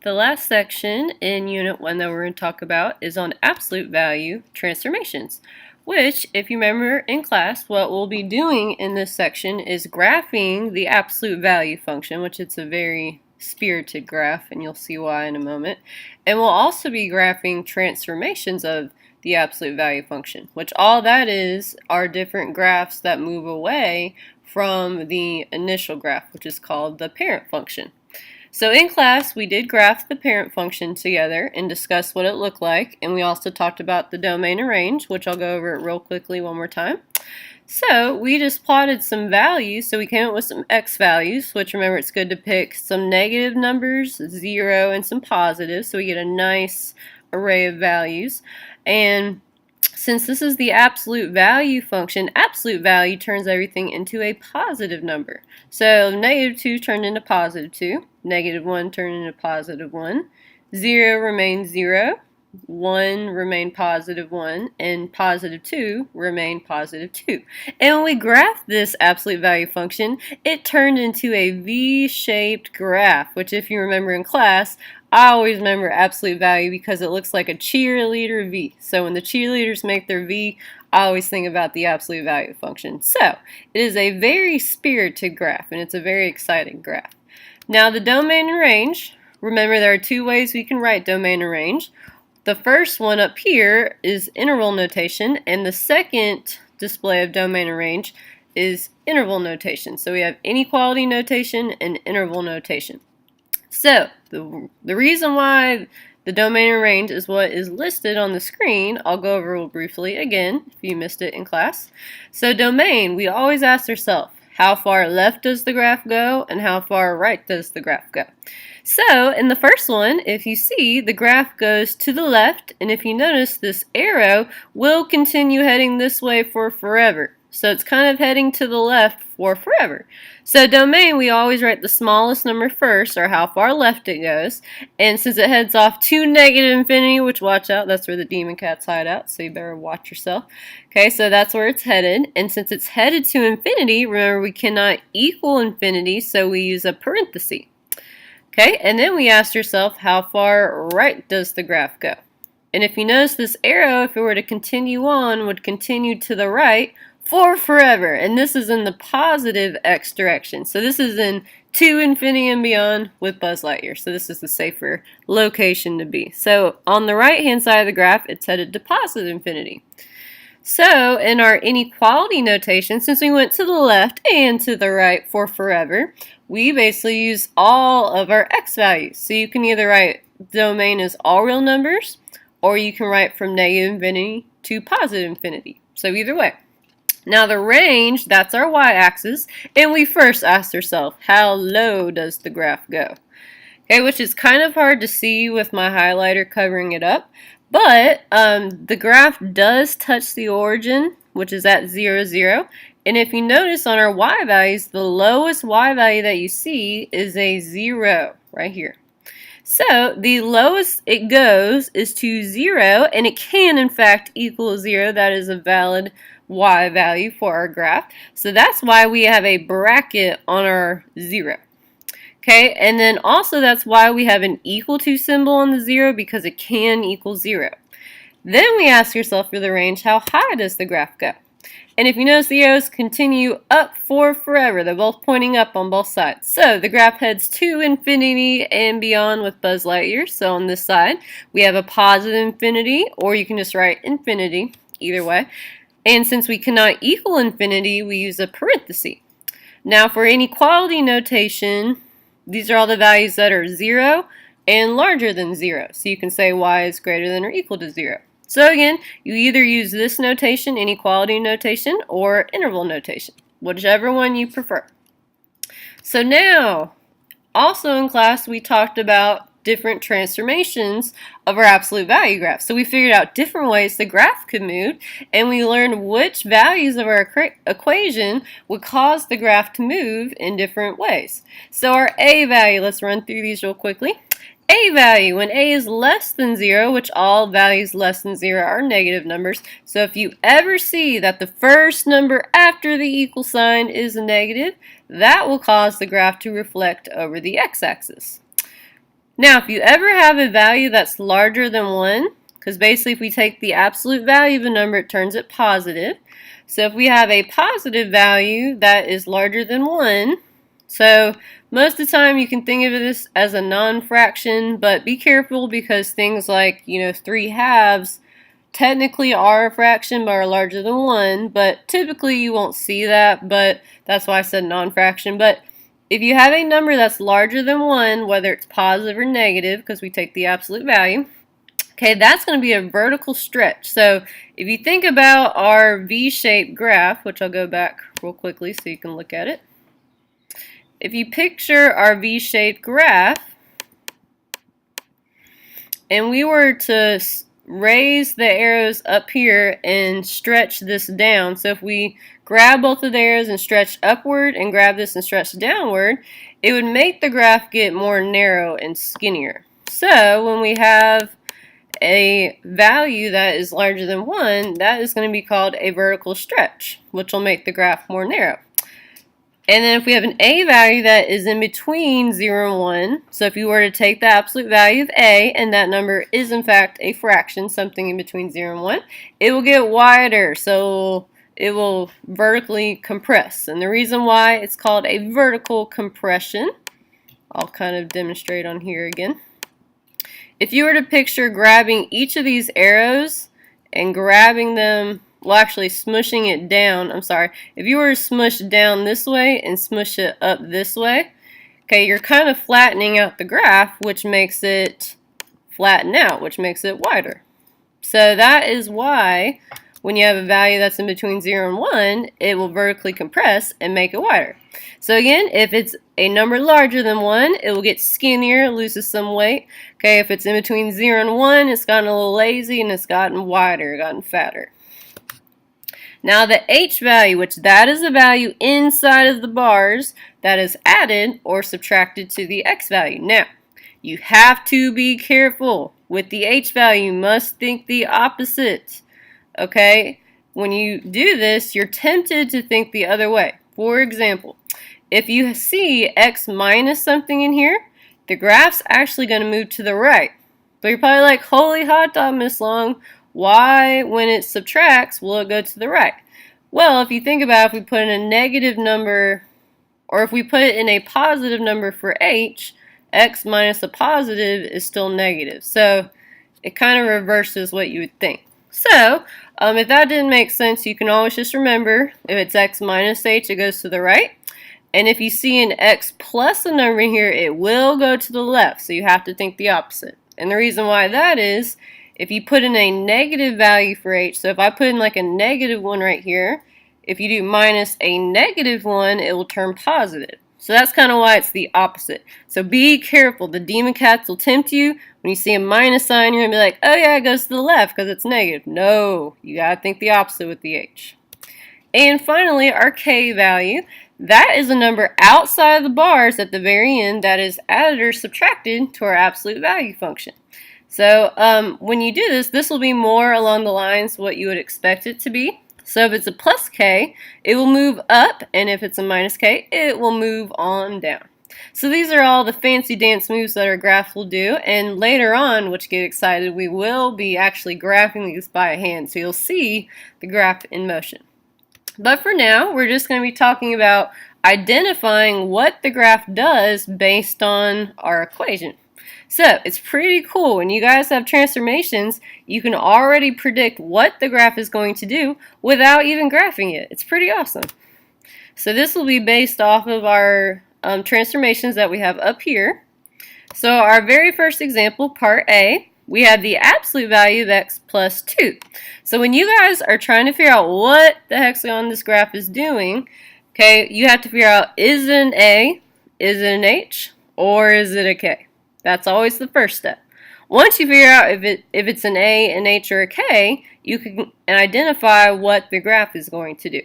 The last section in Unit 1 that we're going to talk about is on absolute value transformations, which, if you remember in class, what we'll be doing in this section is graphing the absolute value function, which it's a very spirited graph, and you'll see why in a moment. And we'll also be graphing transformations of the absolute value function, which all that is are different graphs that move away from the initial graph, which is called the parent function. So in class, we did graph the parent function together and discuss what it looked like, and we also talked about the domain and range, which I'll go over it real quickly one more time. So we just plotted some values, so we came up with some x values, which remember it's good to pick some negative numbers, 0, and some positives, so we get a nice array of values. And since this is the absolute value function, absolute value turns everything into a positive number. So negative 2 turned into positive 2, negative 1 turned into positive 1, 0 remains 0, 1 remained positive 1, and positive 2 remained positive 2. And when we graphed this absolute value function, it turned into a V-shaped graph, which if you remember in class, I always remember absolute value because it looks like a cheerleader V. So when the cheerleaders make their V, I always think about the absolute value function. So it is a very spirited graph, and it's a very exciting graph. Now the domain and range, remember there are two ways we can write domain and range. The first one up here is interval notation, and the second display of domain and range is interval notation. So we have inequality notation and interval notation. So the reason why the domain and range is what is listed on the screen, I'll go over real briefly again if you missed it in class. So domain, we always ask ourselves, how far left does the graph go and how far right does the graph go? So in the first one, if you see, the graph goes to the left, and if you notice, this arrow will continue heading this way for forever. So it's kind of heading to the left for forever. So domain, we always write the smallest number first, or how far left it goes. And since it heads off to negative infinity, which watch out, that's where the demon cats hide out, so you better watch yourself. Okay, so that's where it's headed. And since it's headed to infinity, remember we cannot equal infinity, so we use a parenthesis. Okay, and then we asked yourself, how far right does the graph go? And if you notice, this arrow, if it were to continue on, would continue to the right for forever, and this is in the positive x direction. So this is in to infinity and beyond with Buzz Lightyear. So this is the safer location to be. So on the right hand side of the graph, it's headed to positive infinity. So in our inequality notation, since we went to the left and to the right for forever, we basically use all of our x values. So you can either write domain as all real numbers, or you can write from negative infinity to positive infinity. So either way. Now the range, that's our y-axis, and we first asked ourselves, how low does the graph go? Okay, which is kind of hard to see with my highlighter covering it up, but the graph does touch the origin, which is at 0, 0, and if you notice on our y values, the lowest y value that you see is a 0 right here. So the lowest it goes is to 0, and it can in fact equal 0. That is a valid y value for our graph. So that's why we have a bracket on our 0. Okay, and then also that's why we have an equal to symbol on the 0, because it can equal 0. Then we ask yourself for the range, how high does the graph go? And if you notice, the arrows continue up for forever. They're both pointing up on both sides. So the graph heads to infinity and beyond with Buzz Lightyear. So on this side, we have a positive infinity, or you can just write infinity, either way. And since we cannot equal infinity, we use a parenthesis. Now for inequality notation, these are all the values that are 0 and larger than 0. So you can say y is greater than or equal to 0. So again, you either use this notation, inequality notation, or interval notation, whichever one you prefer. So now, also in class, we talked about different transformations of our absolute value graph. So we figured out different ways the graph could move, and we learned which values of our equation would cause the graph to move in different ways. So our a value, let's run through these real quickly. A value, when a is less than 0, which all values less than 0 are negative numbers. So if you ever see that the first number after the equal sign is a negative, that will cause the graph to reflect over the x-axis. Now, if you ever have a value that's larger than 1, because basically if we take the absolute value of a number, it turns it positive. So if we have a positive value that is larger than 1, so most of the time you can think of this as a non-fraction, but be careful because things like, 3 halves technically are a fraction but are larger than 1, but typically you won't see that, but that's why I said non-fraction. But if you have a number that's larger than 1, whether it's positive or negative, because we take the absolute value, okay, that's going to be a vertical stretch. So if you think about our V-shaped graph, which I'll go back real quickly so you can look at it. If you picture our V-shaped graph, and we were to raise the arrows up here and stretch this down. So if we grab both of the arrows and stretch upward and grab this and stretch downward, it would make the graph get more narrow and skinnier. So when we have a value that is larger than 1, that is going to be called a vertical stretch, which will make the graph more narrow. And then if we have an a value that is in between 0 and 1, so if you were to take the absolute value of a, and that number is in fact a fraction, something in between 0 and 1, it will get wider, so it will vertically compress. And the reason why it's called a vertical compression, I'll kind of demonstrate on here again. If you were to picture grabbing each of these arrows and grabbing them, well, actually smushing it down, if you were to smush down this way and smush it up this way, okay, you're kind of flattening out the graph, which makes it flatten out, which makes it wider. So that is why when you have a value that's in between 0 and 1, it will vertically compress and make it wider. So again, if it's a number larger than 1, it will get skinnier, loses some weight. Okay, if it's in between 0 and 1, it's gotten a little lazy and it's gotten wider, gotten fatter. Now the h value, which that is a value inside of the bars that is added or subtracted to the x value. Now, you have to be careful. With the h value, you must think the opposite. Okay? When you do this, you're tempted to think the other way. For example, if you see x minus something in here, the graph's actually going to move to the right. So you're probably like, holy hot dog, Miss Long, why, when it subtracts, will it go to the right? Well, if you think about it, if we put in a negative number, or if we put it in a positive number for h, x minus a positive is still negative. So it kind of reverses what you would think. So if that didn't make sense, you can always just remember, if it's x minus h, it goes to the right. And if you see an x plus a number here, it will go to the left. So you have to think the opposite. And the reason why that is, if you put in a negative value for h, so if I put in like a negative 1 right here, if you do minus a negative 1, it will turn positive. So that's kind of why it's the opposite. So be careful. The demon cats will tempt you. When you see a minus sign, you're going to be like, oh yeah, it goes to the left because it's negative. No, you got to think the opposite with the h. And finally, our k value. That is a number outside of the bars at the very end that is added or subtracted to our absolute value function. So when you do this, this will be more along the lines what you would expect it to be. So if it's a plus k, it will move up, and if it's a minus k, it will move on down. So these are all the fancy dance moves that our graph will do, and later on, which get excited, we will be actually graphing these by hand, so you'll see the graph in motion. But for now, we're just going to be talking about identifying what the graph does based on our equation. So it's pretty cool. When you guys have transformations, you can already predict what the graph is going to do without even graphing it. It's pretty awesome. So this will be based off of our transformations that we have up here. So our very first example, part A, we have the absolute value of x plus 2. So when you guys are trying to figure out what the hexagon this graph is doing, okay, you have to figure out, is it an A, is it an H, or is it a K? That's always the first step. Once you figure out if it's an A, an H, or a K, you can identify what the graph is going to do.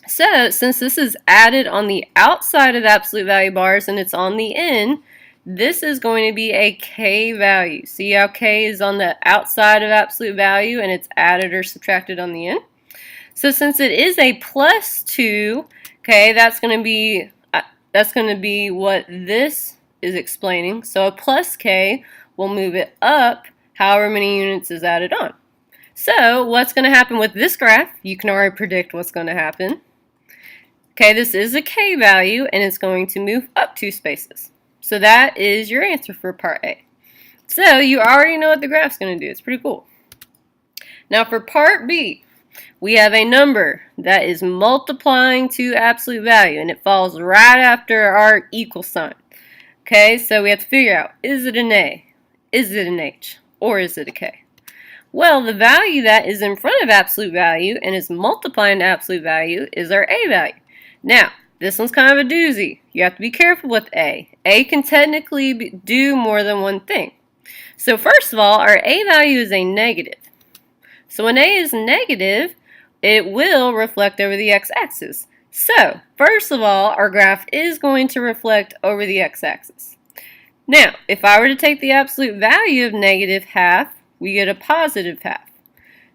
So since this is added on the outside of the absolute value bars and it's on the end, this is going to be a K value. See how K is on the outside of absolute value and it's added or subtracted on the end? So since it is a plus 2, okay, that's going to be what this is explaining. So a plus k will move it up however many units is added on. So what's going to happen with this graph? You can already predict what's going to happen. Okay, this is a k value, and it's going to move up 2 spaces. So that is your answer for part A. So you already know what the graph's going to do. It's pretty cool. Now for part B, we have a number that is multiplying to absolute value, and it falls right after our equal sign. Okay, so we have to figure out, is it an A, is it an H, or is it a K? Well, the value that is in front of absolute value and is multiplying to absolute value is our A value. Now, this one's kind of a doozy. You have to be careful with A. A can technically do more than one thing. So first of all, our A value is a negative. So when A is negative, it will reflect over the x-axis. So, first of all, our graph is going to reflect over the x-axis. Now, if I were to take the absolute value of negative half, we get a positive half.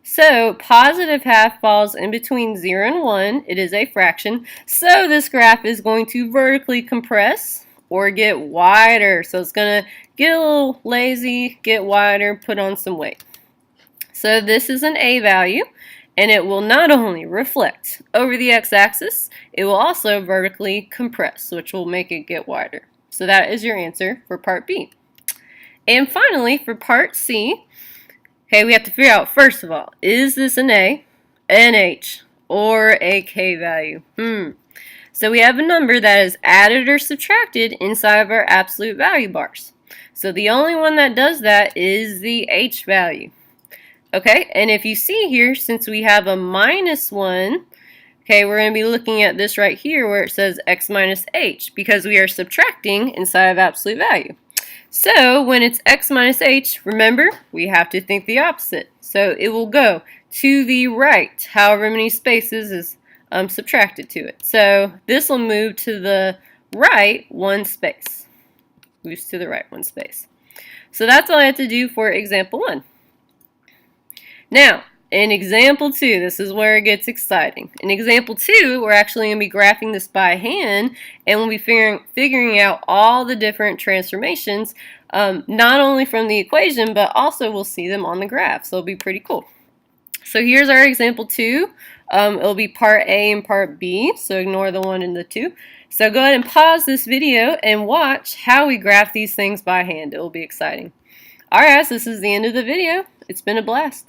So, positive half falls in between 0 and 1. It is a fraction. So, this graph is going to vertically compress or get wider. So, it's going to get a little lazy, get wider, put on some weight. So, this is an A value. And it will not only reflect over the x-axis, it will also vertically compress, which will make it get wider. So that is your answer for part B. And finally, for part C, okay, we have to figure out, first of all, is this an A, an H, or a K value? So we have a number that is added or subtracted inside of our absolute value bars. So the only one that does that is the H value. Okay, and if you see here, since we have a minus 1, okay, we're going to be looking at this right here where it says x minus h, because we are subtracting inside of absolute value. So when it's x minus h, remember, we have to think the opposite. So it will go to the right, however many spaces is subtracted to it. So this will move to the right 1 space. Moves to the right 1 space. So that's all I have to do for example 1. Now, in example 2, this is where it gets exciting. In example 2, we're actually going to be graphing this by hand, and we'll be figuring out all the different transformations, not only from the equation, but also we'll see them on the graph, so it'll be pretty cool. So here's our example 2. It'll be part A and part B, so ignore the 1 and the 2. So go ahead and pause this video and watch how we graph these things by hand. It will be exciting. Alright, so this is the end of the video. It's been a blast.